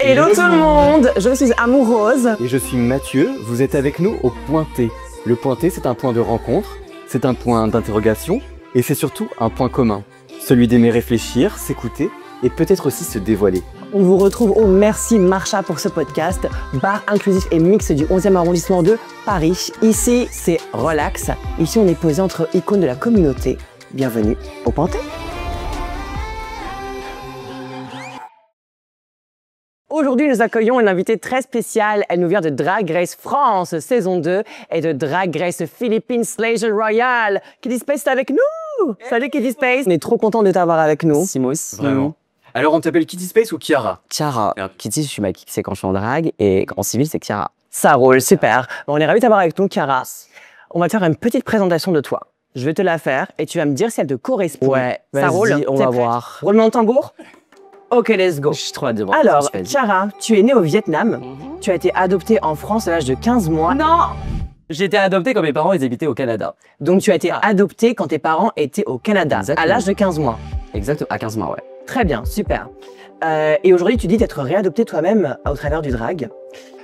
Hello tout le monde, je suis Amoureuse. Et je suis Mathieu, vous êtes avec nous au Point T. Le Point T, c'est un point de rencontre, c'est un point d'interrogation, et c'est surtout un point commun. Celui d'aimer réfléchir, s'écouter, et peut-être aussi se dévoiler. On vous retrouve au Merci Marcha pour ce podcast, bar inclusif et mixte du 11e arrondissement de Paris. Ici, c'est relax. Ici, on est posé entre icônes de la communauté. Bienvenue au Point T. Aujourd'hui, nous accueillons une invitée très spéciale. Elle nous vient de Drag Race France, saison 2, et de Drag Race Philippines Slayer Royale. Kitty Space est avec nous. Salut Kitty Space. On est trop content de t'avoir avec nous. Simos. Vraiment. Alors on t'appelle Kitty Space ou Kiara? Chiara. Kitty, je suis ma c'est quand je suis en drague, et en civil, c'est Chiara. Ça roule, super. Bon, on est ravis de t'avoir avec nous, Kiara. On va te faire une petite présentation de toi. Je vais te la faire et tu vas me dire si elle te correspond. Ouais, ça roule. on T'es va prête? voir. Roulement de tambour. Ok, let's go. Je suis trop hâte de voir. Alors, Chiara, tu es née au Vietnam. Tu as été adoptée en France à l'âge de 15 mois. Non! J'ai été adoptée quand mes parents ils habitaient au Canada. Donc, tu as été adoptée quand tes parents étaient au Canada, Exactement. à l'âge de 15 mois. Exactement, à 15 mois, ouais. Très bien, super. Et aujourd'hui, tu dis d'être réadoptée toi-même au travers du drag.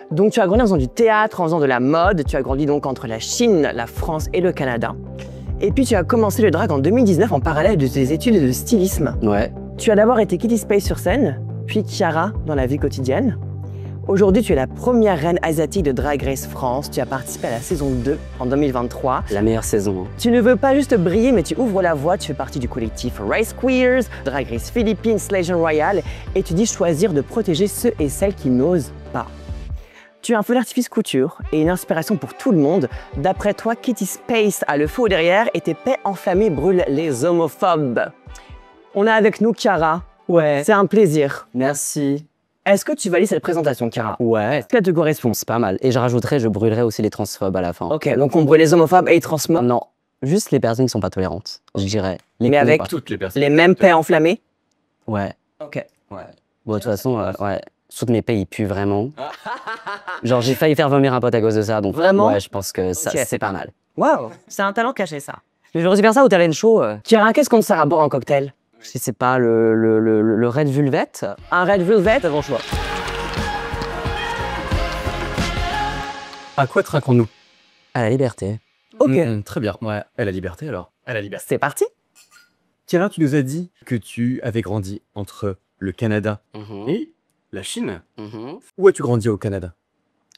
Donc, tu as grandi en faisant du théâtre, en faisant de la mode. Tu as grandi donc entre la Chine, la France et le Canada. Et puis, tu as commencé le drag en 2019 en parallèle de tes études de stylisme. Ouais. Tu as d'abord été Kitty Space sur scène, puis Kiara dans la vie quotidienne. Aujourd'hui, tu es la première reine asiatique de Drag Race France. Tu as participé à la saison 2 en 2023. La meilleure saison. Tu ne veux pas juste briller, mais tu ouvres la voie. Tu fais partie du collectif Race Queers, Drag Race Philippines Slayer Royale, et tu dis choisir de protéger ceux et celles qui n'osent pas. Tu es un feu d'artifice couture et une inspiration pour tout le monde. D'après toi, Kitty Space a le feu au derrière et tes paix enflammées brûlent les homophobes. On a avec nous Kiara. Ouais. C'est un plaisir. Merci. Est-ce que tu valides cette présentation, Kiara? Ouais. Est-ce qu'elle te correspond? C'est pas mal. Et je brûlerai aussi les transphobes à la fin. Ok, donc on brûle les homophobes et les transphobes, Non, juste les personnes qui sont pas tolérantes, je dirais. Les mais cons, avec pas. Toutes les personnes. les mêmes paix enflammées? Ouais. Ok. Ouais. Bon, de toute façon, ouais. Surtout que mes paix, ils puent vraiment. Genre, j'ai failli faire vomir un pote à cause de ça, donc Vraiment? ouais, je pense que ça, Ok. c'est pas mal. Waouh, c'est un talent caché, ça. Mais j'aurais dû faire ça au talent show. Kiara, qu'est-ce qu'on te sert à boire en cocktail? Je sais pas, le Red Velvet. Un Red Velvet? C'est bon choix. À quoi trinquons-nous? À la liberté. Ok, Très bien, ouais. À la liberté alors. À la liberté. c'est parti. Kiara, tu nous as dit que tu avais grandi entre le Canada et la Chine. Où as-tu grandi au Canada?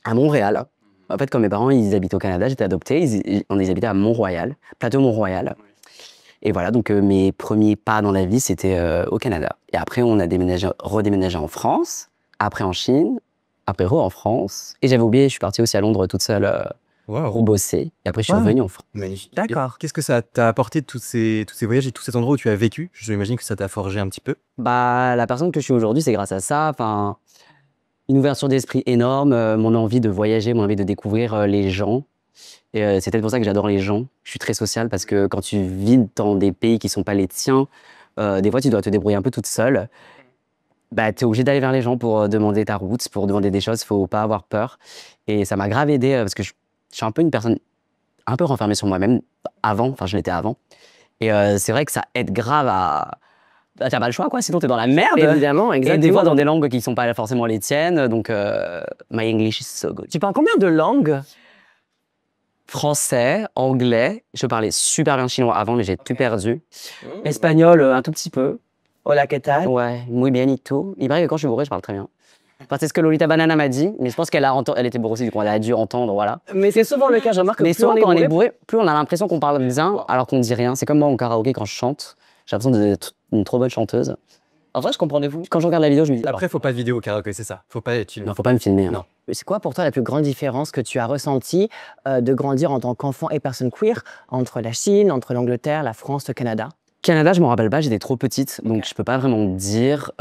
À Montréal. En fait, quand mes parents ils habitent au Canada, j'étais adopté, on les habitait à Mont-Royal, plateau Mont-Royal. Et voilà, donc mes premiers pas dans la vie, c'était au Canada. Et après, on a redéménagé en France, après en Chine, après en France. Et j'avais oublié, je suis partie aussi à Londres toute seule pour bosser. Et après, je suis Wow. revenue en France. Magnifique. D'accord. Qu'est-ce que ça t'a apporté de tous ces voyages et tous ces endroits où tu as vécu? J'imagine que ça t'a forgé un petit peu. Bah, la personne que je suis aujourd'hui, c'est grâce à ça. Enfin, une ouverture d'esprit énorme, mon envie de voyager, mon envie de découvrir les gens. Et c'est peut-être pour ça que j'adore les gens. Je suis très sociale parce que quand tu vis dans des pays qui sont pas les tiens, des fois tu dois te débrouiller un peu toute seule. Bah, tu es obligé d'aller vers les gens pour demander ta route, pour demander des choses. Faut pas avoir peur. Et ça m'a grave aidé parce que je suis un peu une personne un peu renfermée sur moi-même avant. Enfin, je l'étais avant. Et c'est vrai que ça aide grave à. Bah, t'as pas le choix, quoi. Sinon, t'es dans la merde. Évidemment, Et exactement. des fois dans des langues qui sont pas forcément les tiennes. Donc, my English is so good. Tu parles combien de langues? Français, anglais. Je parlais super bien chinois avant, mais j'ai tout perdu. Espagnol, un tout petit peu. Hola, ¿qué tal? Ouais, muy bienito. Il paraît que quand je suis bourré, je parle très bien. Enfin, c'est ce que Lolita Banana m'a dit, mais je pense elle était bourrée aussi, du coup, elle a dû entendre, voilà. Mais c'est souvent le cas, je remarque que Mais plus souvent, quand on est bourré, bourré, plus on a l'impression qu'on parle bien, alors qu'on dit rien. C'est comme moi au karaoké quand je chante. J'ai l'impression d'être une trop bonne chanteuse. En vrai, je comprends des vous. Quand je regarde la vidéo, je me dis. Après, faut pas de vidéo au karaoké, c'est ça. Faut pas être filmé. Non, faut pas me filmer. Hein. Non. c'est quoi pour toi la plus grande différence que tu as ressentie de grandir en tant qu'enfant et personne queer entre la Chine, entre l'Angleterre, la France, le Canada? Canada, je m'en rappelle pas, j'étais trop petite, donc je peux pas vraiment dire.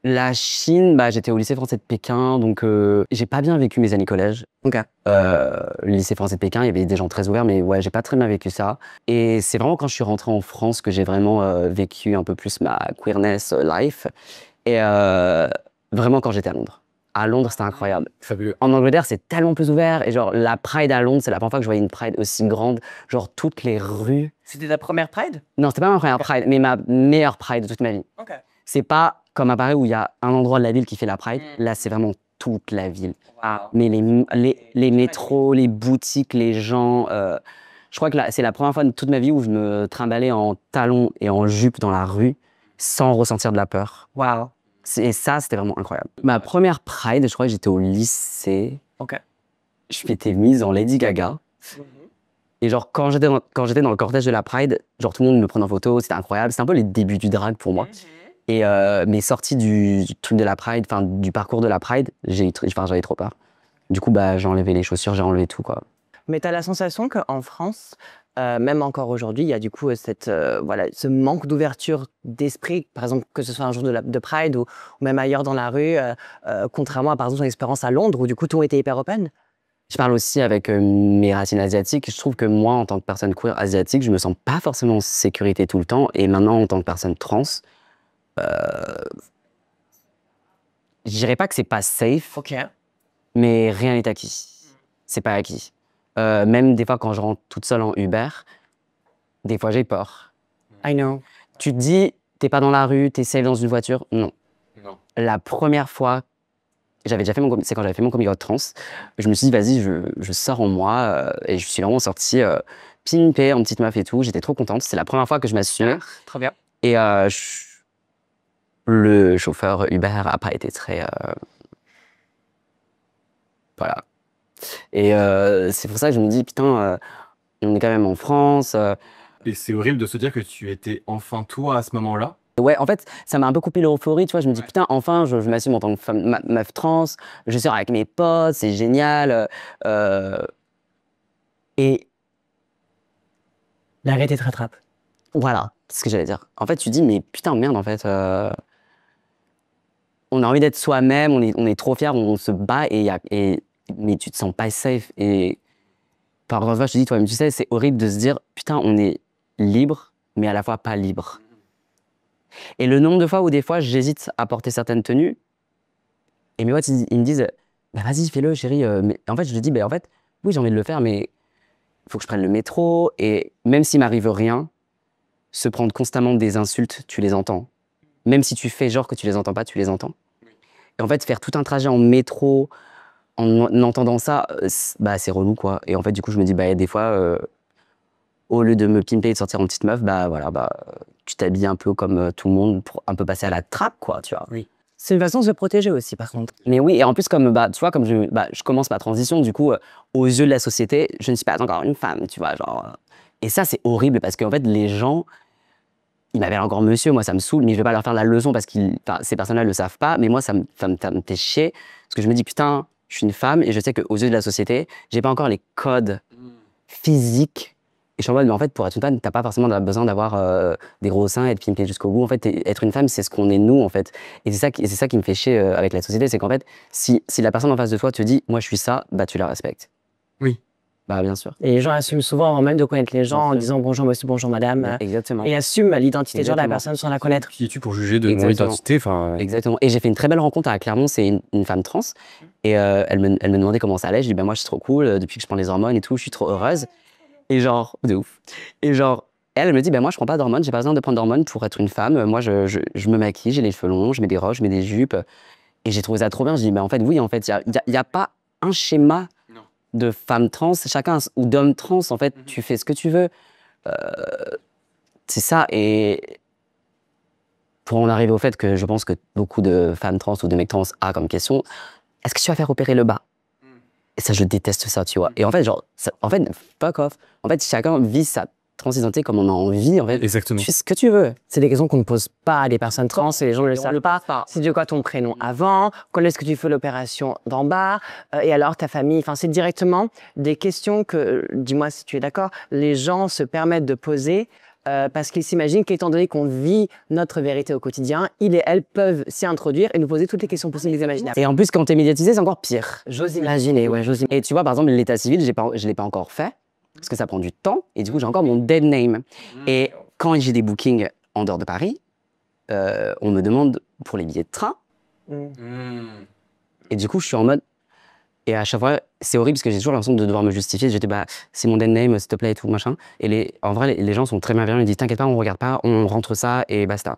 La Chine, bah, j'étais au lycée français de Pékin, donc j'ai pas bien vécu mes années collège. Ok. Le lycée français de Pékin, il y avait des gens très ouverts, mais ouais, j'ai pas très bien vécu ça. Et c'est vraiment quand je suis rentrée en France que j'ai vraiment vécu un peu plus ma queerness life. Et vraiment quand j'étais à Londres. À Londres, c'était incroyable. Fabuleux. En Angleterre, c'est tellement plus ouvert. Et genre, la Pride à Londres, c'est la première fois que je voyais une Pride aussi grande. Genre, toutes les rues. C'était ta première Pride? Non, c'était pas ma première Pride, mais ma meilleure Pride de toute ma vie. Ok. C'est pas comme à Paris où il y a un endroit de la ville qui fait la Pride, là c'est vraiment toute la ville. Wow. Mais les métros, les boutiques, les gens. Je crois que c'est la première fois de toute ma vie où je me trimballais en talons et en jupe dans la rue sans ressentir de la peur. Wow. Et ça, c'était vraiment incroyable. Ma première Pride, je crois que j'étais au lycée. Ok. Je m'étais mise en Lady Gaga. Et genre, quand j'étais dans le cortège de la Pride, genre tout le monde me prenait en photo, c'était incroyable. C'était un peu les débuts du drag pour moi. Et mes sorties du truc de la Pride, enfin du parcours de la Pride, j'avais trop peur. Du coup, bah, j'ai enlevé les chaussures, j'ai enlevé tout, quoi. Mais tu as la sensation qu'en France, même encore aujourd'hui, il y a du coup voilà, ce manque d'ouverture d'esprit, par exemple, que ce soit un jour de Pride ou même ailleurs dans la rue, contrairement à par exemple ton expérience à Londres où du coup tout était hyper open. Je parle aussi avec mes racines asiatiques. Je trouve que moi, en tant que personne queer asiatique, je me sens pas forcément en sécurité tout le temps. Et maintenant, en tant que personne trans, je dirais pas que c'est pas safe, Ok. mais rien n'est acquis. C'est pas acquis. Même des fois, quand je rentre toute seule en Uber, des fois j'ai peur. I know. Tu te dis, t'es pas dans la rue, t'es safe dans une voiture. Non. Non. La première fois, c'est quand j'avais fait mon coming out trans, je me suis dit, vas-y, je sors en moi. Et je suis vraiment sortie pimpée en petite meuf et tout. J'étais trop contente. C'est la première fois que je m'assumais. Trop bien. Et le chauffeur Uber a pas été très... Voilà. Et c'est pour ça que je me dis, putain, on est quand même en France. Et c'est horrible de se dire que tu étais enfin toi à ce moment-là. Ouais, en fait, ça m'a un peu coupé l'euphorie, tu vois. Je me dis, putain, enfin, je m'assume en tant que femme, meuf trans, je sors avec mes potes, c'est génial. Et La réalité te rattrape. voilà, c'est ce que j'allais dire. En fait, tu dis, mais putain, merde, en fait, on a envie d'être soi-même, on est trop fiers, on se bat, mais tu te sens pas safe. Et par exemple, je te dis, toi-même, tu sais, c'est horrible de se dire, putain, on est libre, mais à la fois pas libre. Et le nombre de fois où des fois j'hésite à porter certaines tenues, et mes potes ils me disent bah vas-y fais-le chérie, mais en fait je lui dis bah en fait oui j'ai envie de le faire mais il faut que je prenne le métro et même s'il m'arrive rien, se prendre constamment des insultes, tu les entends. Même si tu fais genre que tu les entends pas, tu les entends. Et en fait faire tout un trajet en métro en entendant ça, bah c'est relou quoi. Et en fait du coup je me dis bah des fois au lieu de me pimper et de sortir en petite meuf, bah voilà, bah tu t'habilles un peu comme tout le monde pour un peu passer à la trappe, quoi, tu vois. Oui. C'est une façon de se protéger aussi, par contre. Mais oui, et en plus, comme, bah, tu vois, comme je commence ma transition, du coup, aux yeux de la société, je ne suis pas encore une femme, tu vois, genre. Et ça, c'est horrible parce qu'en fait, les gens, ils m'appellent encore monsieur, moi, ça me saoule, mais je vais pas leur faire la leçon parce que ces personnes-là ne le savent pas, mais moi, ça me fait chier parce que je me dis, putain, je suis une femme et je sais qu'aux yeux de la société, j'ai pas encore les codes physiques. Et je suis en mode, mais en fait, pour être une femme, t'as pas forcément besoin d'avoir des gros seins et de pimper jusqu'au bout. En fait, être une femme, c'est ce qu'on est nous, en fait. Et c'est ça qui me fait chier avec la société, c'est qu'en fait, si la personne en face de toi te dit, moi je suis ça, bah tu la respectes. Oui. Bah bien sûr. Et les gens assument souvent avant même de connaître les gens en disant bonjour monsieur, bonjour madame. Exactement. Et assument l'identité de genre de la Exactement. personne sans la connaître. Qui es-tu pour juger de mon Exactement. identité enfin... Exactement. Et j'ai fait une très belle rencontre à Clermont, c'est une femme trans. Et elle me demandait comment ça allait. Je dis, bah moi je suis trop cool, depuis que je prends les hormones et tout, je suis trop heureuse. Et genre, de ouf. Et genre, elle me dit, bah moi je prends pas d'hormones, j'ai pas besoin de prendre d'hormones pour être une femme. Moi je me maquille, j'ai les cheveux longs, je mets des robes, je mets des jupes. Et j'ai trouvé ça trop bien. Je dis, bah en fait, oui, en fait, il y a pas un schéma de femme trans, chacun, ou d'homme trans, en fait, tu fais ce que tu veux. C'est ça. Et pour en arriver au fait que je pense que beaucoup de femmes trans ou de mecs trans a comme question, est-ce que tu vas faire opérer le bas? Et ça, je déteste ça, tu vois. Et en fait, genre, fuck off. En fait, chacun vit sa transidentité comme on a envie, en fait. Exactement. Tu fais ce que tu veux. C'est des questions qu'on ne pose pas à des personnes trans et les gens ne le savent pas. C'est de quoi ton prénom avant, quand est-ce que tu fais l'opération d'en bas, et alors ta famille. Enfin, c'est directement des questions que, dis-moi si tu es d'accord, les gens se permettent de poser parce qu'ils s'imaginent qu'étant donné qu'on vit notre vérité au quotidien, ils et elles peuvent s'y introduire et nous poser toutes les questions possibles et imaginables. Et en plus, quand t'es médiatisé, c'est encore pire. J'ose imaginer, ouais, j'ose imaginer. Et tu vois, par exemple, l'état civil, je l'ai pas encore fait parce que ça prend du temps et du coup, j'ai encore mon dead name. Et quand j'ai des bookings en dehors de Paris, on me demande pour les billets de train. Et du coup, je suis en mode. Et à chaque fois, c'est horrible parce que j'ai toujours l'impression de devoir me justifier. J'étais, bah, c'est mon dead name, s'il te plaît, et tout, machin. Et en vrai, les gens sont très bienveillants. Ils disent, t'inquiète pas, on regarde pas, on rentre ça et basta.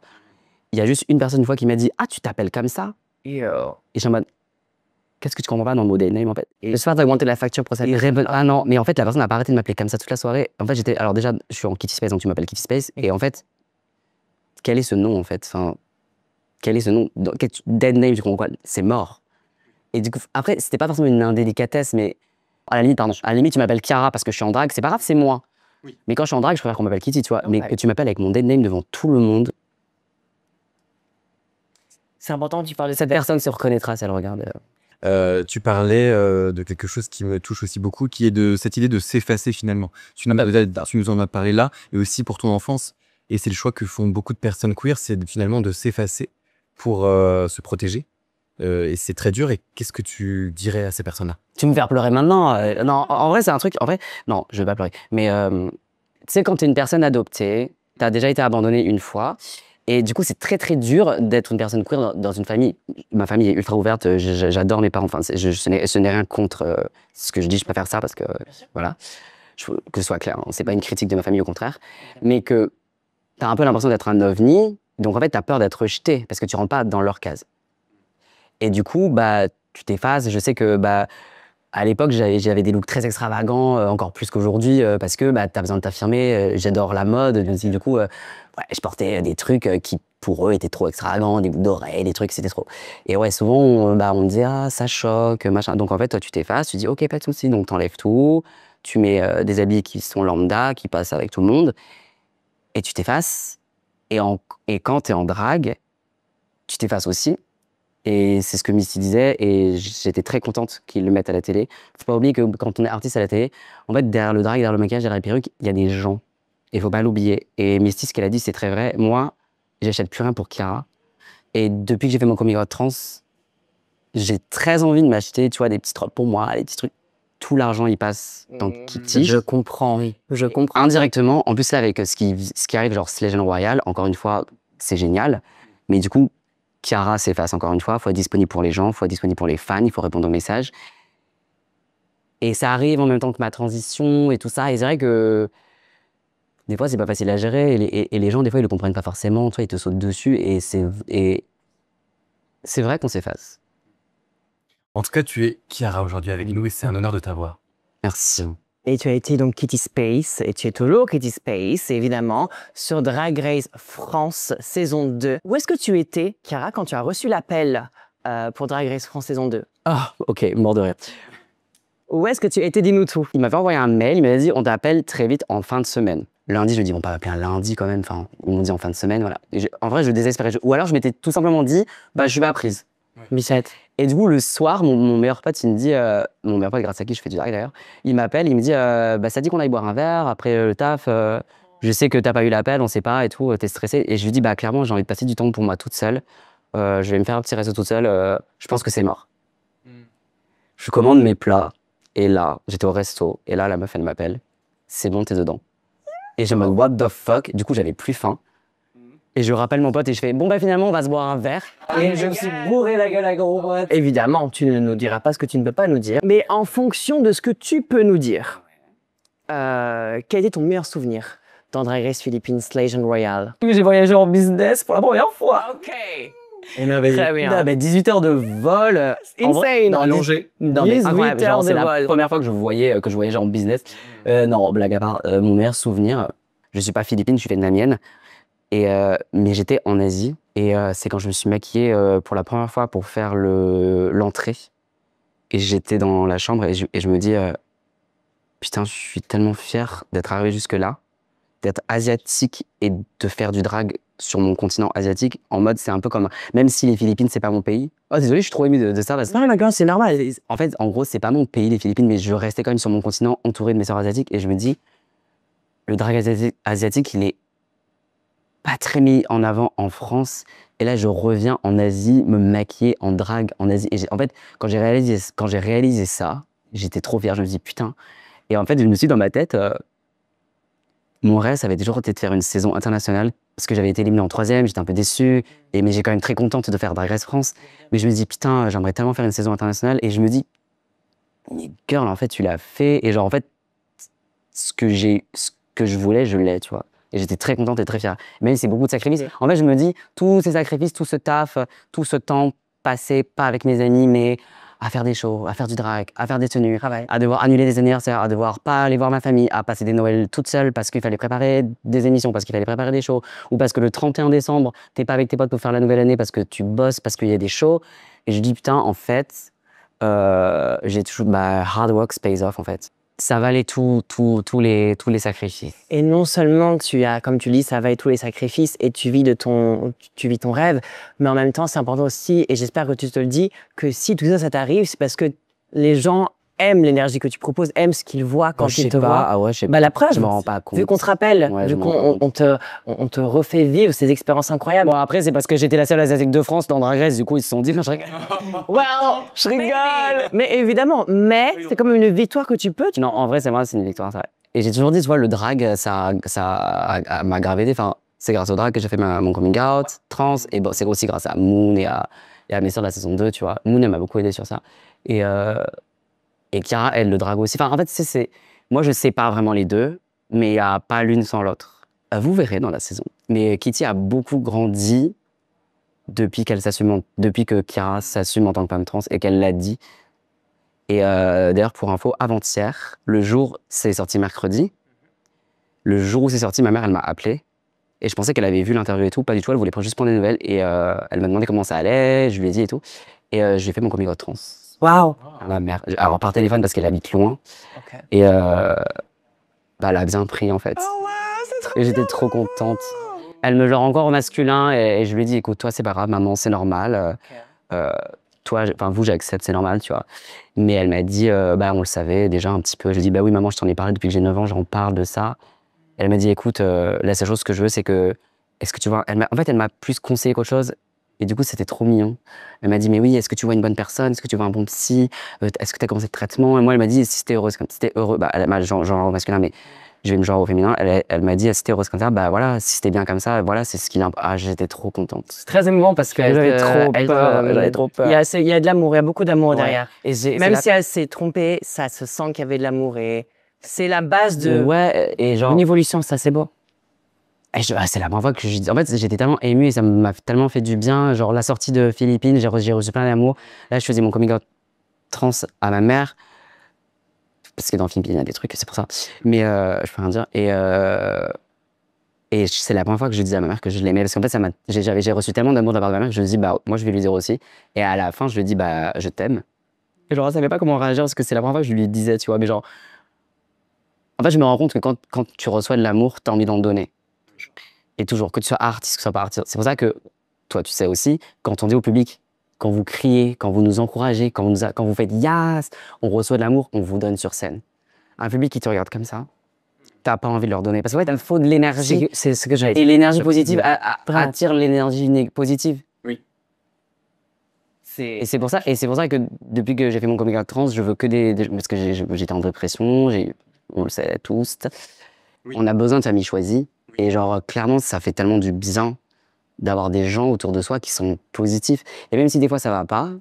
il y a juste une personne une fois qui m'a dit « Ah, tu t'appelles comme ça ?» Et je suis en mode « Qu'est-ce que tu comprends pas dans le mot des names en fait ?» Et le soir, t'as augmenté la facture pour ça. Ah non, mais en fait, la personne n'a pas arrêté de m'appeler comme ça toute la soirée. En fait, alors déjà, je suis en Kitty Space, donc tu m'appelles Kitty Space. Et en fait, quel est ce nom en fait? Enfin, quel est ce nom? Dead name, tu comprends quoi? C'est mort. Et du coup, après, c'était pas forcément une indélicatesse, mais à la limite, pardon, à la limite, tu m'appelles Chiara parce que je suis en drague, c'est pas grave, c'est moi. Oui. Mais quand je suis en drague, je préfère qu'on m'appelle Kitty, tu vois. Mais que tu m'appelles avec mon dead name devant tout le monde. C'est important que tu parles de cette personne, se reconnaîtra si elle regarde. Tu parlais de quelque chose qui me touche aussi beaucoup, qui est de cette idée de s'effacer finalement. Tu nous en as parlé là, et aussi pour ton enfance. Et c'est le choix que font beaucoup de personnes queer, c'est finalement de s'effacer pour se protéger. Et c'est très dur. Et qu'est-ce que tu dirais à ces personnes-là? Tu me fais pleurer maintenant. Non, en vrai, c'est un truc. En vrai, non, je vais pas pleurer. Mais tu sais, quand tu es une personne adoptée, tu as déjà été abandonnée une fois. Et du coup, c'est très très dur d'être une personne queer dans une famille. Ma famille est ultra ouverte, j'adore mes parents. Enfin, ce n'est rien contre ce que je dis, je préfère ça parce que, voilà, que ce soit clair, hein, c'est pas une critique de ma famille, au contraire. Mais que tu as un peu l'impression d'être un ovni, donc en fait, tu as peur d'être rejeté parce que tu rentres pas dans leur case. Et du coup, bah, tu t'effaces. Je sais que, bah, à l'époque, j'avais des looks très extravagants, encore plus qu'aujourd'hui, parce que bah, tu as besoin de t'affirmer. J'adore la mode. Du coup, ouais, je portais des trucs qui, pour eux, étaient trop extravagants, des boucles d'oreilles, des trucs, c'était trop. Et ouais, souvent, on me disait, ah, ça choque, machin. Donc en fait, toi, tu t'effaces, tu dis, ok, pas de souci. Donc t'enlèves tout, tu mets des habits qui sont lambda, qui passent avec tout le monde, et tu t'effaces. Et quand tu es en drague, tu t'effaces aussi. Et c'est ce que Misty disait, et j'étais très contente qu'ils le mettent à la télé. Faut pas oublier que quand on est artiste à la télé, en fait, derrière le drag, derrière le maquillage, derrière la perruque, il y a des gens. Et faut pas l'oublier. Et Misty, ce qu'elle a dit, c'est très vrai. Moi, j'achète plus rien pour Chiara. Et depuis que j'ai fait mon coming out trans, j'ai très envie de m'acheter, tu vois, des petites robes pour moi, des petits trucs. Tout l'argent, il passe dans Kitty. Je comprends, oui. Je comprends. Indirectement, en plus, là, avec ce qui arrive, genre Legend Royal, encore une fois, c'est génial. Mais du coup, Chiara s'efface encore une fois, il faut être disponible pour les gens, il faut être disponible pour les fans, il faut répondre aux messages. Et ça arrive en même temps que ma transition et tout ça. Et c'est vrai que des fois, c'est pas facile à gérer. Et les gens, des fois, ils le comprennent pas forcément. Tu vois, ils te sautent dessus. Et c'est vrai qu'on s'efface. En tout cas, tu es Chiara aujourd'hui avec nous et c'est un honneur de t'avoir. Merci. Et tu as été donc Kitty Space, et tu es toujours Kitty Space, évidemment, sur Drag Race France saison 2. Où est-ce que tu étais, Chiara, quand tu as reçu l'appel pour Drag Race France saison 2? Ah, ok, mort de rire. Où est-ce que tu étais? Dis-nous tout. Il m'avait envoyé un mail, il m'avait dit on t'appelle très vite en fin de semaine. Lundi, je me dis, on va pas m'appeler un lundi quand même. Enfin, ils m'ont dit en fin de semaine, voilà. En vrai, je désespérais. Ou alors, je m'étais tout simplement dit, bah, je suis pas prise. Bichette. Et du coup, le soir, mon meilleur pote, il me dit, mon meilleur pote, grâce à qui je fais du drag d'ailleurs, il m'appelle, il me dit, bah, ça dit qu'on aille boire un verre après le taf. Je sais que t'as pas eu l'appel, on sait pas et tout, t'es stressé. Et je lui dis, bah, clairement, j'ai envie de passer du temps pour moi toute seule. Je vais me faire un petit resto toute seule. Je pense que c'est mort. Je commande mes plats. Et là, j'étais au resto. Et là, la meuf, elle m'appelle. C'est bon, t'es dedans. Et je me dis, what the fuck? Du coup, j'avais plus faim. Et je rappelle mon pote et je fais, bon, bah finalement, on va se boire un verre. Et je me suis bourré la gueule à gros pote. Évidemment, tu ne nous diras pas ce que tu ne peux pas nous dire. Mais en fonction de ce que tu peux nous dire, quel était ton meilleur souvenir dans Drag Race Philippines Legend Royal? J'ai voyagé en business pour la première fois. Ok. Très bien. 18 heures de vol. Insane. Allongé. 18 heures de c'est vol. la première fois que je voyageais en business. Non, blague à part, mon meilleur souvenir, je suis pas philippine, je suis vietnamienne. Mais j'étais en Asie et c'est quand je me suis maquillée pour la première fois pour faire l'entrée. Et j'étais dans la chambre et je me dis, putain, je suis tellement fière d'être arrivée jusque-là, d'être asiatique et de faire du drag sur mon continent asiatique. En mode, c'est un peu comme, même si les Philippines, c'est pas mon pays. Oh, désolé, je suis trop émue de ça. Parce que... Non, d'accord, c'est normal. En fait, en gros, c'est pas mon pays, les Philippines, mais je restais quand même sur mon continent entouré de mes sœurs asiatiques et je me dis, le drag asiatique, il est pas très mis en avant en France. Et là, je reviens en Asie, me maquiller en drague en Asie. Et en fait, quand j'ai réalisé ça, j'étais trop fier. Je me dis, putain. Et en fait, je me suis dit dans ma tête, mon rêve, ça avait toujours été de faire une saison internationale. Parce que j'avais été éliminée en 3e, j'étais un peu déçue. Mais j'ai quand même très contente de faire Drag Race France. Mais je me dis, putain, j'aimerais tellement faire une saison internationale. Et je me dis, mais girl, en fait, tu l'as fait. Et genre, en fait, ce que je voulais, je l'ai, tu vois. Et j'étais très contente et très fière. Mais c'est beaucoup de sacrifices. En fait, je me dis, tous ces sacrifices, tout ce taf, tout ce temps passé, pas avec mes amis, mais à faire des shows, à faire du drag, à faire des tenues, à devoir annuler des anniversaires, à devoir pas aller voir ma famille, à passer des Noëls toute seule parce qu'il fallait préparer des émissions, parce qu'il fallait préparer des shows, ou parce que le 31 décembre, t'es pas avec tes potes pour faire la nouvelle année parce que tu bosses, parce qu'il y a des shows. Et je dis, putain, en fait, j'ai toujours, hard work pays off, en fait. Ça valait tous les sacrifices. Et non seulement tu as, comme tu dis, ça valait tous les sacrifices et tu vis ton rêve, mais en même temps, c'est important aussi, et j'espère que tu te le dis, que si tout ça, ça t'arrive, c'est parce que les gens aiment l'énergie que tu proposes, aiment ce qu'ils voient quand ils te voient. Ah ouais, je sais La preuve, je me rends pas compte. vu qu'on te rappelle, Ouais, vu je m'en rends qu'on on te refait vivre ces expériences incroyables. Bon, après, c'est parce que j'étais la seule asiatique de France dans Drag Race, du coup, ils se sont dit, non, je rigole. Well, je rigole. Mais évidemment, c'est comme une victoire que tu peux. Non, en vrai, c'est vrai, c'est une victoire, c'est vrai. Et j'ai toujours dit, tu vois, le drag, ça m'a gravé des. Enfin, c'est grâce au drag que j'ai fait mon coming out, trans, et bon, c'est aussi grâce à Moon et à mes sœurs de la saison 2, tu vois. Moon, elle m'a beaucoup aidé sur ça. Et Chiara, elle, le drag aussi. Enfin, en fait, moi, je sépare vraiment les deux, mais il n'y a pas l'une sans l'autre. Vous verrez dans la saison. Mais Kitty a beaucoup grandi depuis que Chiara s'assume en tant que femme trans et qu'elle l'a dit. Et d'ailleurs, pour info, avant-hier, le jour, c'est sorti mercredi. Le jour où c'est sorti, ma mère, elle m'a appelé. Et je pensais qu'elle avait vu l'interview et tout. Pas du tout, elle voulait juste prendre des nouvelles. Et elle m'a demandé comment ça allait, je lui ai dit et tout. Et j'ai fait mon coming out trans. Waouh. À ma mère. Alors, par téléphone parce qu'elle habite loin. Okay. Et elle a bien pris, en fait. Oh, wow, c'est trop et j'étais trop contente. Elle me genre encore au masculin et je lui ai dit, écoute, toi, c'est pas grave, maman, c'est normal. Toi, enfin, vous, j'accepte, c'est normal, tu vois. Mais elle m'a dit, on le savait déjà un petit peu. Je lui ai dit, bah oui, maman, je t'en ai parlé depuis que j'ai 9 ans, j'en parle de ça. Elle m'a dit, écoute, la seule chose que je veux, c'est que, est-ce que tu vois, en fait, elle m'a plus conseillé qu'autre chose. Et du coup, c'était trop mignon. Elle m'a dit, mais oui, est-ce que tu vois une bonne personne? Est-ce que tu vois un bon psy? Est-ce que tu as commencé le traitement? Et moi, elle m'a dit, si t'es heureuse, si t'es heureux, elle m'a genre au masculin, mais je vais me genre au féminin. Elle m'a dit, si t'es heureuse comme ça, voilà, si c'était bien comme ça, voilà, c'est ce qu'il a. Ah, j'étais trop contente. C'est très émouvant parce que j'avais trop peur. Il y a de l'amour, il y a beaucoup d'amour derrière. Et même si elle s'est trompée, ça se sent qu'il y avait de l'amour et c'est la base de. Ouais, et genre. Une évolution, ça c'est beau. C'est la première fois que en fait, j'étais tellement émue et ça m'a tellement fait du bien. Genre, la sortie de Philippines, j'ai reçu plein d'amour. Là, je faisais mon coming out trans à ma mère. Parce que dans Philippines, il y a des trucs, c'est pour ça. Mais je peux rien dire. Et c'est la première fois que je disais à ma mère que je l'aimais. Parce qu'en fait, j'ai reçu tellement d'amour de la part de ma mère que je me dis, moi, je vais lui dire aussi. Et à la fin, je lui dis, je t'aime. Et genre, elle savait pas comment réagir parce que c'est la première fois que je lui disais, tu vois. Mais genre, en fait, je me rends compte que quand tu reçois de l'amour, t'as envie d'en donner. Et toujours, que tu sois artiste, que tu sois pas artiste. C'est pour ça que, toi, tu sais aussi, quand on dit au public, quand vous criez, quand vous nous encouragez, quand vous faites yes, on reçoit de l'amour, on vous donne sur scène. Un public qui te regarde comme ça, t'as pas envie de leur donner. Parce que ouais, il faut de l'énergie. C'est ce que j'allais dire. Et l'énergie positive attire l'énergie positive. Oui. Et c'est pour ça que depuis que j'ai fait mon coming out trans, je veux que parce que j'étais en dépression, on le sait tous. Oui. On a besoin de famille choisie. Et genre, clairement, ça fait tellement du bien d'avoir des gens autour de soi qui sont positifs. Et même si des fois ça va pas,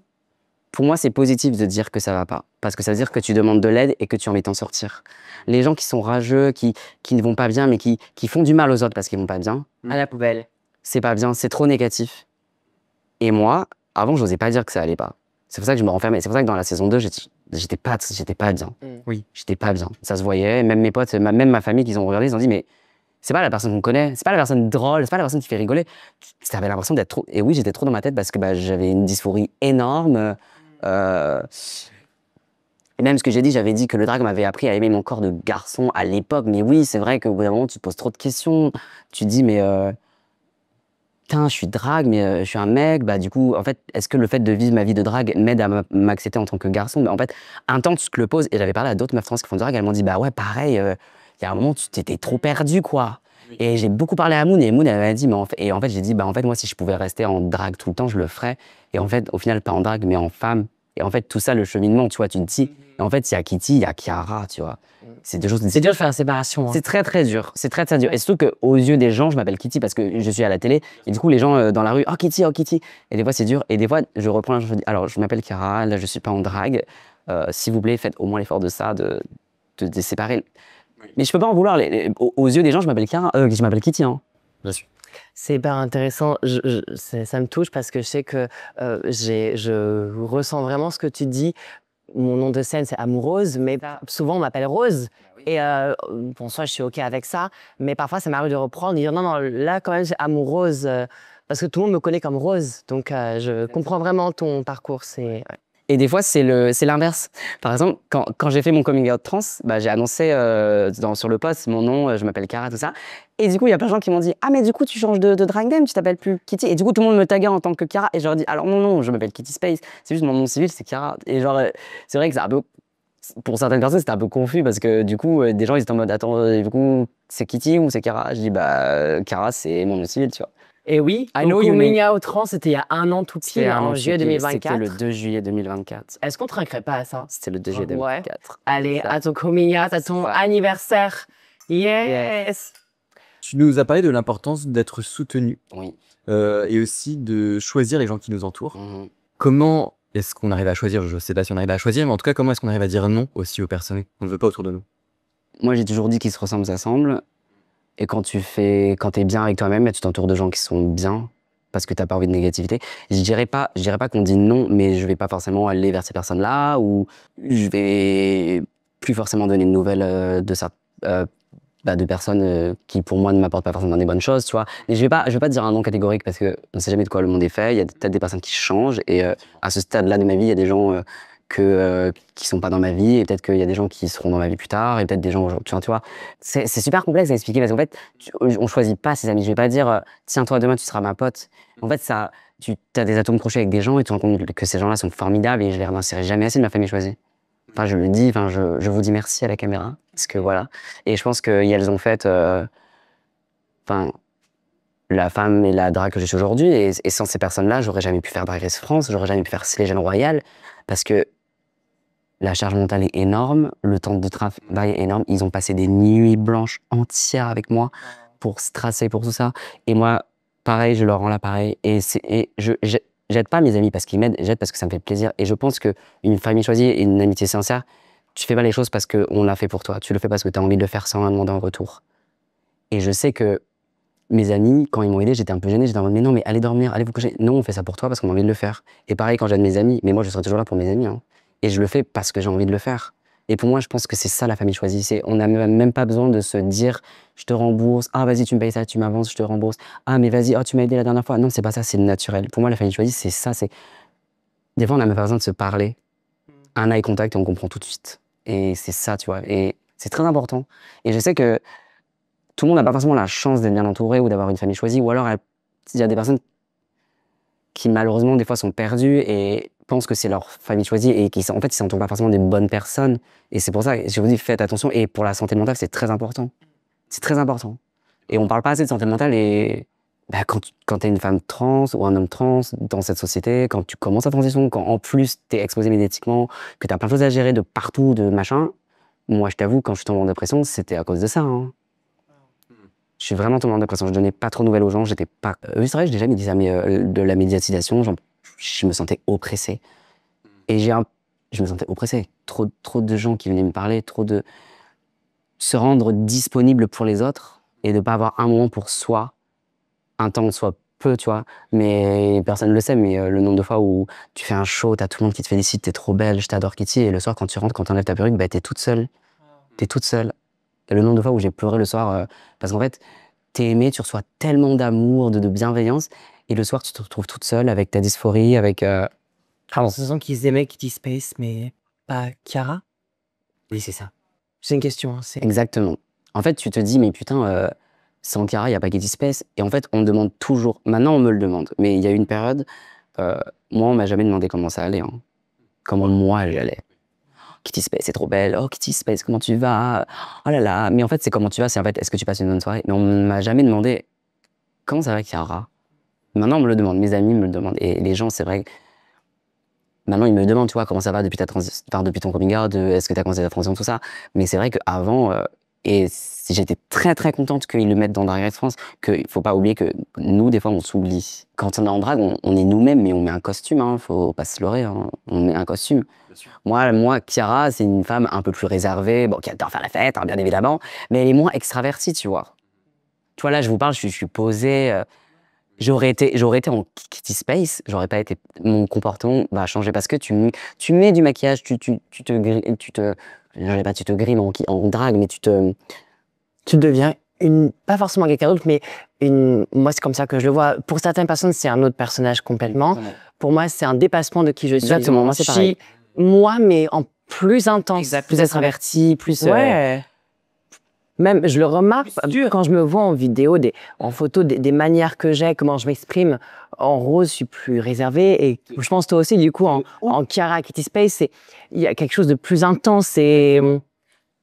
pour moi, c'est positif de dire que ça va pas. Parce que ça veut dire que tu demandes de l'aide et que tu as envie de t'en sortir. Les gens qui sont rageux, qui ne vont pas bien, mais qui font du mal aux autres parce qu'ils vont pas bien. À la poubelle. C'est pas bien, c'est trop négatif. Et moi, avant, j'osais pas dire que ça allait pas. C'est pour ça que je me renfermais. C'est pour ça que dans la saison 2, j'étais pas bien. Oui. J'étais pas bien. Ça se voyait. Même mes potes, même ma famille qui ont regardé, ils ont dit, mais c'est pas la personne qu'on connaît, c'est pas la personne drôle, c'est pas la personne qui fait rigoler. T'avais l'impression d'être trop. Et oui, j'étais trop dans ma tête parce que j'avais une dysphorie énorme. Et même ce que j'ai dit, j'avais dit que le drag m'avait appris à aimer mon corps de garçon à l'époque. Mais oui, c'est vrai qu'au bout d'un moment, tu te poses trop de questions. Tu te dis, mais putain, je suis drag, mais je suis un mec. Du coup, en fait, est-ce que le fait de vivre ma vie de drag m'aide à m'accepter en tant que garçon? En fait, un temps, tu te le poses. Et j'avais parlé à d'autres meufs trans qui font du drag. Elles m'ont dit, ouais, pareil. Il y a un moment, tu t'étais trop perdu, quoi. Oui. Et j'ai beaucoup parlé à Moon, et Moon, elle m'a dit, et en fait, j'ai dit, en fait, moi, si je pouvais rester en drague tout le temps, je le ferais. Et en fait, au final, pas en drague, mais en femme. Et en fait, tout ça, le cheminement, tu vois, tu te dis, et en fait, il y a Kitty, il y a Chiara, tu vois. C'est deux choses. C'est dur de faire la séparation. Hein. C'est très, très dur. C'est très, très dur. Et surtout qu'aux yeux des gens, je m'appelle Kitty parce que je suis à la télé. Et du coup, les gens dans la rue, oh Kitty, oh Kitty. Et des fois, c'est dur. Et des fois, je reprends, je dis, alors, je m'appelle Chiara, là, je suis pas en drague. S'il vous plaît, faites au moins l'effort de ça, de séparer. Mais je peux pas en vouloir. Aux yeux des gens, je m'appelle je m'appelle Kitty. Hein. Bien sûr. C'est hyper intéressant. Ça me touche parce que je sais que je ressens vraiment ce que tu dis. Mon nom de scène, c'est Amoureuse, mais souvent on m'appelle Rose. Et bon, soit je suis OK avec ça, mais parfois ça m'arrive de reprendre et dire non, non, là quand même c'est Amoureuse parce que tout le monde me connaît comme Rose. Donc je comprends vraiment ton parcours. Ouais. Et des fois, c'est l'inverse. Par exemple, quand j'ai fait mon coming out trans, bah, j'ai annoncé sur le post mon nom, je m'appelle Cara, tout ça. Et du coup, il y a plein de gens qui m'ont dit « Ah, mais du coup, tu changes de drag name, tu t'appelles plus Kitty ». Et du coup, tout le monde me taguait en tant que Cara. Et je leur dis « Alors non, non, je m'appelle Kitty Space. C'est juste mon nom civil, c'est Cara ». Et genre, c'est vrai que c'est un peu... Pour certaines personnes, c'était un peu confus parce que du coup, des gens, ils étaient en mode « Attends, du coup, c'est Kitty ou c'est Cara ?» Je dis « Bah, Cara, c'est mon nom civil, tu vois ». Et oui, ton coming out trans, c'était il y a un an tout pile, en juillet 2024. C'était le 2 juillet 2024. Est-ce qu'on te trinquerait pas à ça? C'était le 2 juillet 2024. Allez, à ton coming out, à ton anniversaire. Yes. Tu nous as parlé de l'importance d'être soutenu Oui. et aussi de choisir les gens qui nous entourent. Mhm. Comment est-ce qu'on arrive à choisir? Je ne sais pas si on arrive à choisir, mais en tout cas, comment est-ce qu'on arrive à dire non aussi aux personnes qu'on ne veut pas autour de nous? Moi, j'ai toujours dit qu'ils se ressemblent, s'assemblent. Et quand t'es bien avec toi-même, tu t'entoures de gens qui sont bien parce que t'as pas envie de négativité. Je dirais pas qu'on dit non, mais je vais pas forcément aller vers ces personnes-là ou je vais plus forcément donner de nouvelles de personnes qui pour moi ne m'apportent pas forcément des bonnes choses, tu vois. Et je vais pas dire un non catégorique parce que on sait jamais de quoi le monde est fait. Il y a peut-être des personnes qui changent et à ce stade-là de ma vie, il y a des gens qui sont pas dans ma vie et peut-être qu'il y a des gens qui seront dans ma vie plus tard et peut-être des gens aujourd'hui, tu vois. C'est super complexe à expliquer parce qu'en fait, on choisit pas ses amis. Je vais pas dire tiens toi demain tu seras ma pote. En fait tu as des atomes crochés avec des gens et tu te rends compte que ces gens-là sont formidables et je les remercierai jamais assez de ma famille choisie. Enfin je le dis, je vous dis merci à la caméra parce que voilà. Et je pense qu'elles ont fait la femme et la drague que je suis aujourd'hui et sans ces personnes-là, j'aurais jamais pu faire Drag Race France, j'aurais jamais pu faire Slégène Royale parce que la charge mentale est énorme, le temps de travail est énorme. Ils ont passé des nuits blanches entières avec moi pour se tracer, pour tout ça. Et moi, pareil, je leur rends l'appareil. Et j'aide pas mes amis parce qu'ils m'aident, j'aide parce que ça me fait plaisir. Et je pense qu'une famille choisie et une amitié sincère, tu fais pas les choses parce qu'on l'a fait pour toi. Tu le fais parce que tu as envie de le faire sans rien demander en retour. Et je sais que mes amis, quand ils m'ont aidé, j'étais un peu gêné. J'étais en mode, mais non, mais allez dormir, allez vous coucher. Non, on fait ça pour toi parce qu'on a envie de le faire. Et pareil, quand j'aide mes amis, mais moi, je serai toujours là pour mes amis. Hein. Et je le fais parce que j'ai envie de le faire. Et pour moi, je pense que c'est ça la famille choisie. On n'a même pas besoin de se dire, je te rembourse. Ah, vas-y, tu me payes ça, tu m'avances, je te rembourse. Ah, mais vas-y, oh, tu m'as aidé la dernière fois. Non, c'est pas ça, c'est naturel. Pour moi, la famille choisie, c'est ça. Des fois, on n'a même pas besoin de se parler. Un eye contact et on comprend tout de suite. Et c'est ça, tu vois. Et c'est très important. Et je sais que tout le monde n'a pas forcément la chance d'être bien entouré ou d'avoir une famille choisie. Ou alors, il y a des personnes qui, malheureusement, des fois, sont perdues et pensent que c'est leur famille choisie et en fait, ils s'entourent pas forcément des bonnes personnes. Et c'est pour ça que je vous dis, faites attention. Et pour la santé mentale, c'est très important. C'est très important. Et on parle pas assez de santé mentale et quand tu es une femme trans ou un homme trans dans cette société, quand tu commences à transition, quand en plus tu es exposé médiatiquement, que tu as plein de choses à gérer de partout, de machin, moi, je t'avoue, quand je suis tombé en dépression, c'était à cause de ça. Hein. Je suis vraiment tombé en dépression. Je donnais pas trop de nouvelles aux gens. J'étais pas. Oui, c'est vrai, je l'ai jamais dit ça, mais de la médiatisation, je me sentais oppressé. Et je me sentais oppressé. Trop de gens qui venaient me parler, trop de se rendre disponible pour les autres et de pas avoir un moment pour soi, un temps soit peu, tu vois. Mais personne ne le sait, mais le nombre de fois où tu fais un show, t'as tout le monde qui te félicite, t'es trop belle, je t'adore Kitty, et le soir quand tu rentres, quand t'enlèves ta perruque, t'es toute seule. T'es toute seule. Et le nombre de fois où j'ai pleuré le soir, parce qu'en fait, t'es aimée, tu reçois tellement d'amour, de bienveillance, et le soir, tu te retrouves toute seule avec ta dysphorie, avec... Pardon. Ce sont qu'ils aimaient Kitty Space, mais pas Cara? Oui, c'est ça. C'est une question. Hein, Exactement. En fait, tu te dis, mais putain, sans Cara, il n'y a pas Kitty Space. Et en fait, on me demande toujours. Maintenant, on me le demande. Mais il y a eu une période, moi, on m'a jamais demandé comment ça allait. Hein. Comment moi, j'allais. Kitty Space, c'est trop belle. Oh, Kitty Space, comment tu vas? Oh là là. Mais en fait, c'est comment tu vas. C'est en fait, est-ce que tu passes une bonne soirée? Mais on ne m'a jamais demandé comment ça va, Cara. Maintenant, on me le demande. Mes amis me le demandent. Et les gens, c'est vrai. Maintenant, ils me demandent, tu vois, comment ça va depuis depuis ton coming out, est-ce que tu as commencé ta transition, tout ça. Mais c'est vrai qu'avant, Et j'étais très contente qu'ils le mettent dans Drag Race France, qu'il faut pas oublier que nous, des fois, on s'oublie. Quand on est en drague, on est nous-mêmes, mais on met un costume, hein, faut pas se leurrer, hein, on met un costume. Moi, Chiara, c'est une femme un peu plus réservée, bon, qui adore faire la fête, hein, bien évidemment, mais elle est moins extravertie, tu vois. Tu vois, là, je vous parle, je suis posée. J'aurais été en Kitty Space, mon comportement va changer parce que tu mets du maquillage, tu te grimes en drague, mais Tu deviens pas forcément quelqu'un d'autre, mais moi, c'est comme ça que je le vois. Pour certaines personnes, c'est un autre personnage complètement. Exactement. Pour moi, c'est un dépassement de qui je suis. Exactement, moi, c'est Je pareil. suis moi, mais en plus intense, plus extraverti, plus... Ouais. Même, je le remarque quand je me vois en vidéo, en photo, des manières que j'ai, comment je m'exprime. En rose, je suis plus réservée. Et je pense toi aussi, du coup, en Chiara, Kitty Space, il y a quelque chose de plus intense. Et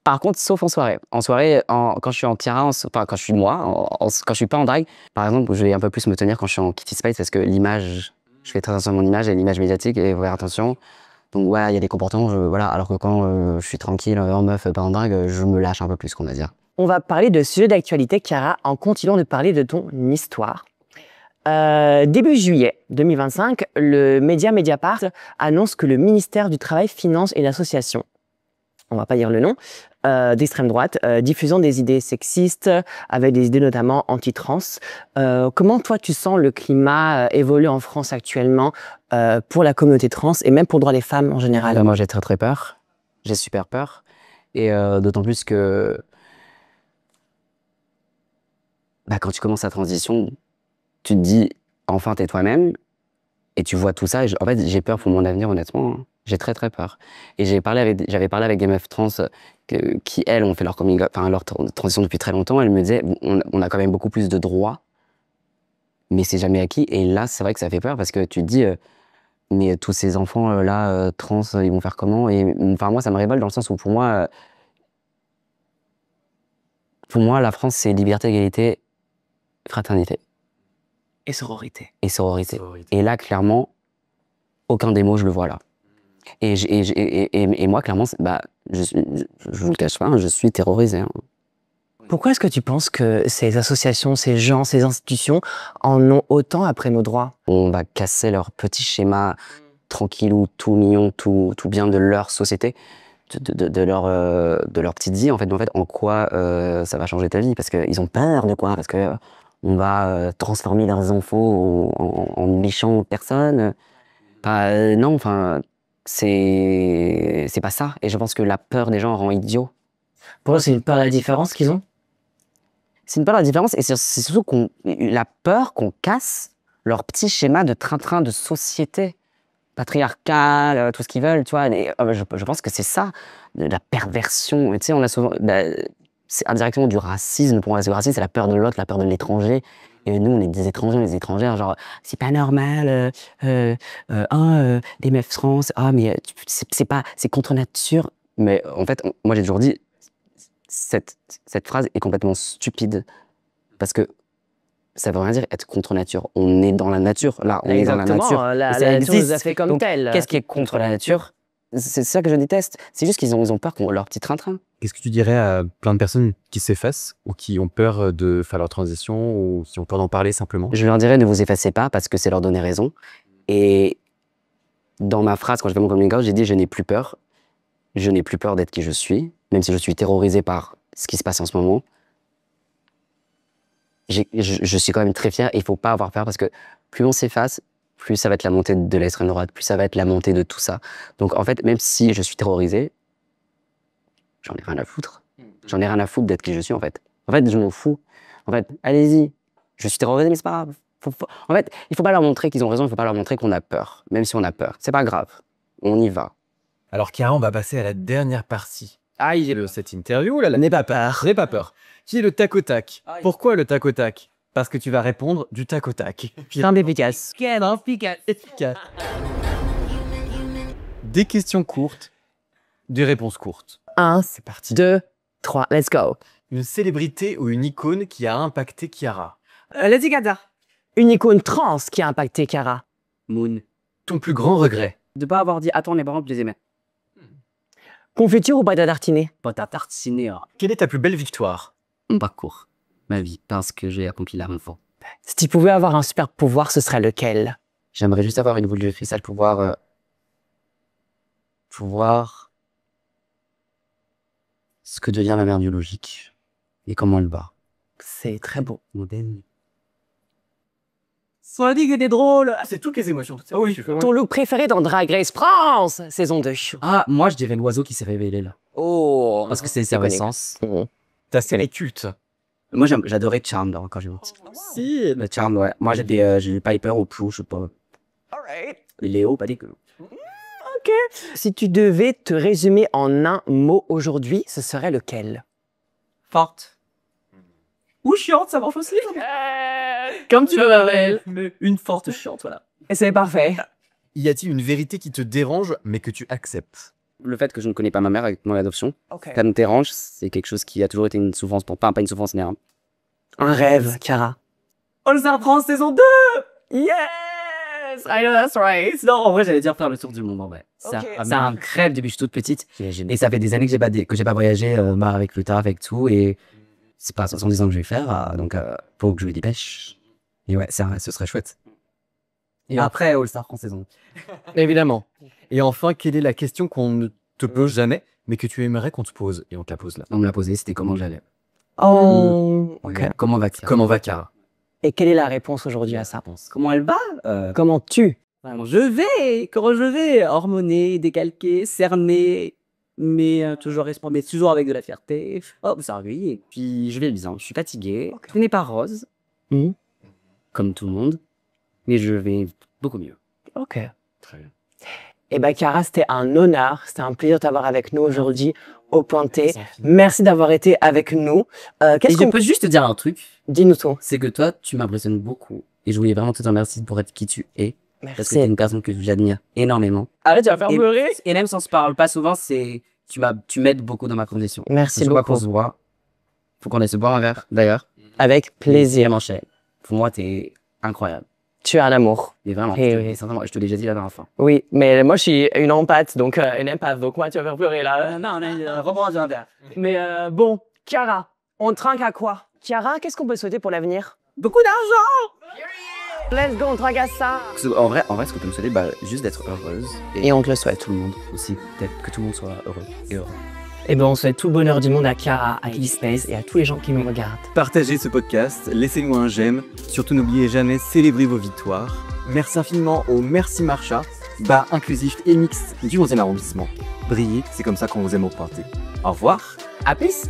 Par contre, sauf en soirée. En soirée, quand je suis en Chiara, enfin, quand je suis moi, quand je suis pas en drague, par exemple, je vais un peu plus me tenir quand je suis en Kitty Space parce que l'image, je fais très attention à mon image et l'image médiatique et faire attention. Donc, ouais, il y a des comportements, voilà. Alors que quand je suis tranquille, en meuf, pas en drague, je me lâche un peu plus, qu'on va dire. on va parler de sujets d'actualité, Chiara, en continuant de parler de ton histoire. Début juillet 2025, le média Mediapart annonce que le ministère du Travail finance une association, on va pas dire le nom, d'extrême droite, diffusant des idées sexistes, avec des idées notamment anti-trans. Comment toi tu sens le climat évoluer en France actuellement pour la communauté trans et même pour le droit des femmes en général? Moi, j'ai très peur. J'ai super peur. Et d'autant plus que quand tu commences la transition, tu te dis, enfin, t'es toi-même, et tu vois tout ça. En fait, j'ai peur pour mon avenir, honnêtement. J'ai très peur. Et j'avais parlé avec des meufs trans qui, elles, ont fait leur leur transition depuis très longtemps. Elles me disaient, on a quand même beaucoup plus de droits, mais c'est jamais acquis. Et là, c'est vrai que ça fait peur parce que tu te dis, mais tous ces enfants là, trans, ils vont faire comment? Et enfin, moi, ça me révolte dans le sens où pour moi, la France, c'est liberté, égalité, fraternité. Et sororité. Et sororité. Et là, clairement, aucun des mots, je le vois là. Et moi, clairement, je vous le cache pas, hein, je suis terrorisé. Hein. Pourquoi est-ce que tu penses que ces associations, ces gens, ces institutions en ont autant après nos droits? On va casser leur petit schéma tranquille ou tout mignon, tout bien de leur société, de leur petite vie. En fait, en quoi ça va changer ta vie? Parce qu'ils ont peur de quoi? Parce que on va transformer leurs enfants en méchantes personnes. Non, enfin, c'est pas ça. Et je pense que la peur des gens rend idiot. Pour eux, c'est une peur de la différence qu'ils ont? C'est une peur de la différence et c'est surtout la peur qu'on casse leur petit schéma de train-train de société patriarcale, tout ce qu'ils veulent, tu vois. Je pense que c'est ça, la perversion. Tu sais, on a souvent... c'est indirectement du racisme. Pour moi, le racisme, c'est la peur de l'autre, la peur de l'étranger. Et nous, on est des étrangers, on est des étrangères, genre, c'est pas normal, des meufs trans, mais c'est contre nature. Mais en fait, moi, j'ai toujours dit, cette phrase est complètement stupide. Parce que ça veut rien dire être contre nature. On est dans la nature. Là, on est dans la nature. La ça nature existe. nous a fait comme Donc, tel. qu'est-ce qui est contre la nature? C'est ça que je déteste. C'est juste qu'ils ont peur qu'on leur petit train-train. Qu'est-ce que tu dirais à plein de personnes qui s'effacent ou qui ont peur de faire leur transition ou qui ont peur d'en parler simplement? Je leur dirais ne vous effacez pas parce que c'est leur donner raison. Et dans ma phrase, quand je fais mon coming out, j'ai dit je n'ai plus peur. Je n'ai plus peur d'être qui je suis, même si je suis terrorisé par ce qui se passe en ce moment. Je suis quand même très fier et il ne faut pas avoir peur parce que plus on s'efface, plus ça va être la montée de l'extrême droite, plus ça va être la montée de tout ça. Donc en fait, même si je suis terrorisé, j'en ai rien à foutre. J'en ai rien à foutre d'être qui je suis en fait. En fait, je m'en fous. En fait, allez-y. Je suis terrorisé, mais c'est pas grave. En fait, il faut pas leur montrer qu'ils ont raison, il faut pas leur montrer qu'on a peur. Même si on a peur. C'est pas grave. On y va. Alors Chiara, on va passer à la dernière partie de cette interview. Là, n'aie pas peur. N'aie pas peur. Qui est le tac au tac? Pourquoi le tac au tac? Parce que tu vas répondre du tac au tac. Simple, efficace. Efficace. Des questions courtes, des réponses courtes. 1, C'est parti. 2, 3, let's go. Une célébrité ou une icône qui a impacté Chiara? Lady Gaga. Une icône trans qui a impacté Chiara. Moon. Ton plus grand regret? De pas avoir dit attends, mes parents, je les aimais. Confiture ou pâte à tartiner? Pâte à tartiner, Quelle est ta plus belle victoire? mon parcours, ma vie, parce que j'ai accompli la même fois. Si tu pouvais avoir un super pouvoir, ce serait lequel? J'aimerais juste avoir une boule de cristal pour voir ce que devient ma mère biologique et comment elle va. C'est très beau. Modèle. Soit dit que t'es drôle. C'est toutes les émotions. Oui. Ton look préféré dans Drag Race France, saison 2. Ah, moi je dirais l'oiseau qui s'est révélé là. Oh. Parce que c'est iconique. l'essence. Ta série culte. Moi j'adorais Charmed quand j'étais petit. Si. Le Charmed, ouais. Moi j'ai Piper ou Plou, je sais pas. Alright. Léo, pas dégueu. Si tu devais te résumer en un mot aujourd'hui, ce serait lequel? Forte. Ou chiante, ça marche aussi. Comme tu veux, Marvel. Mais une forte chiante, voilà. Et c'est parfait. Y a-t-il une vérité qui te dérange mais que tu acceptes? Le fait que je ne connais pas ma mère avec mon adoption, Ok. ça me dérange, c'est quelque chose qui a toujours été une souffrance pour pas une souffrance, mais Un rêve, Cara. On le apprend saison 2. Yes! I know that's right. Non, en vrai, j'allais dire faire le tour du monde, en vrai. Ok. C'est un rêve depuis que je suis toute petite. Et ça fait des années que j'ai pas voyagé avec le taf, avec tout. Et c'est pas 70 ans que je vais faire. Donc, faut que je me dépêche. Et ouais, ce serait chouette. Et après, All Star France saison. Évidemment. Et enfin, quelle est la question qu'on ne te pose jamais mais que tu aimerais qu'on te pose? Et on te la pose là. On me l'a posé, c'était comment j'allais. Oh. Ok. Comment va Kira? Comment va Cara? Et quelle est la réponse aujourd'hui à ça? Comment elle va? Comment tu? Comment je vais, hormoné, décalqué, cerné, mais toujours avec de la fierté. Oh, ça arrive. Et puis je vais bien, je suis fatigué. Je n'ai pas rose, Mhm. comme tout le monde, mais je vais beaucoup mieux. Ok. Très bien. Eh ben, Cara, c'était un honneur, c'était un plaisir de t'avoir avec nous aujourd'hui au Pointé. Merci d'avoir été avec nous. Et Qu'est-ce je qu'on peux juste te dire un truc, Dis-nous tout. c'est que toi, tu m'impressionnes beaucoup. Et je voulais vraiment te remercier pour être qui tu es, parce que Merci. t'es une personne que j'admire énormément. Arrête, tu vas faire Et- pleurer. Et même si on se parle pas souvent, tu m'aides beaucoup dans ma progression. Merci Je vois qu'on beaucoup. se voit. Faut qu'on aille se boire un verre, d'ailleurs. Avec plaisir. Vraiment cher. Pour moi, t'es incroyable. Tu es un amour. Mais vraiment, Eh je oui. sincèrement, je te l'ai déjà dit la dernière fois. Oui, mais moi, je suis une empathe, donc une empath. Donc moi, tu vas faire pleurer là. Non, reprends un verre. Mais bon, Cara, on trinque à quoi? Cara, qu'est-ce qu'on peut souhaiter pour l'avenir? Beaucoup d'argent! Let's go, on trinque à ça. En vrai, ce que tu peux me souhaiter, juste d'être heureuse. Et on te le souhaite. tout le monde aussi, peut-être que tout le monde soit heureux et heureux. Et ben, on souhaite tout le bonheur du monde à Cara, à E-Space et à tous les gens qui nous regardent. Partagez ce podcast, laissez-nous un j'aime. Surtout n'oubliez jamais, célébrez vos victoires. Merci infiniment au Merci Marcha, bar inclusif et mixte du 11e arrondissement. Brillez, c'est comme ça qu'on vous aime au Pointé. Au revoir. À plus!